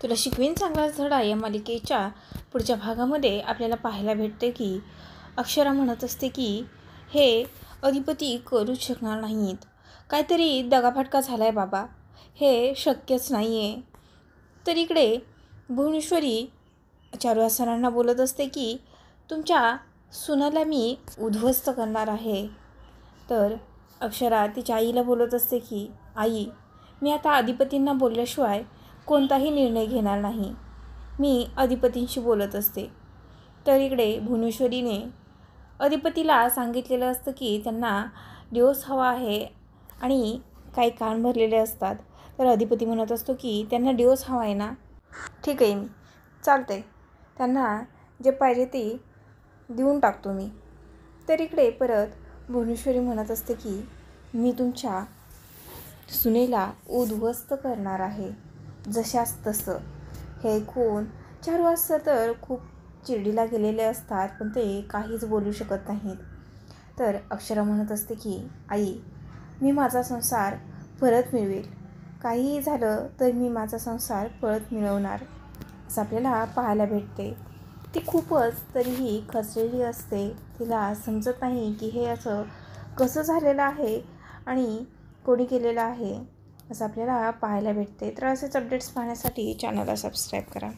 तुला शिकवीन चांगलाच धडा या मालिकेच्या पुढच्या भागामध्ये आपल्याला पाहायला भेटते की अक्षरा म्हणत असते की हे अधिपती करूच शकणार नाहीत. काहीतरी दगाफटका झाला आहे बाबा, हे शक्यच नाही आहे. तर इकडे भुवनेश्वरी चारुहास सरांना बोलत असते की तुमच्या सुनाला मी उद्ध्वस्त करणार आहे. तर अक्षरा तिच्या आईला बोलत असते की आई, मी आता अधिपतींना बोलल्याशिवाय कोणताही निर्णय घेणार नाही. मी अधिपतींशी बोलत असते. तर इकडे भुवनेश्वरीने अधिपतीला सांगितलेलं असतं की त्यांना डिवोर्स हवा आहे आणि काही कान भरलेले असतात. तर अधिपती म्हणत असतो की त्यांना डिवोर्स हवा आहे ना, ठीक आहे, चालते, त्यांना जे पाहिजे ते देऊन टाकतो मी. तर इकडे परत भुवनेश्वरी म्हणत असते की मी तुमच्या सुनेला उद्ध्वस्त करणार आहे जशास तसं. हे ऐकून चारुहास सर तर खूप चिडीला गेलेले असतात, पण ते काहीच बोलू शकत नाहीत. तर अक्षरा म्हणत असते की आई, मी माझा संसार परत मिळवेल, काहीही झालं तर मी माझा संसार परत मिळवणार, असं आपल्याला पाहायला भेटते. ती खूपच तरीही खचलेली असते. तिला समजत नाही की हे असं कसं झालेलं आहे आणि कोणी केलेलं आहे, असं आपल्याला पाहायला भेटते. तर असेच अपडेट्स पाहण्यासाठी चॅनलला सबस्क्राईब करा.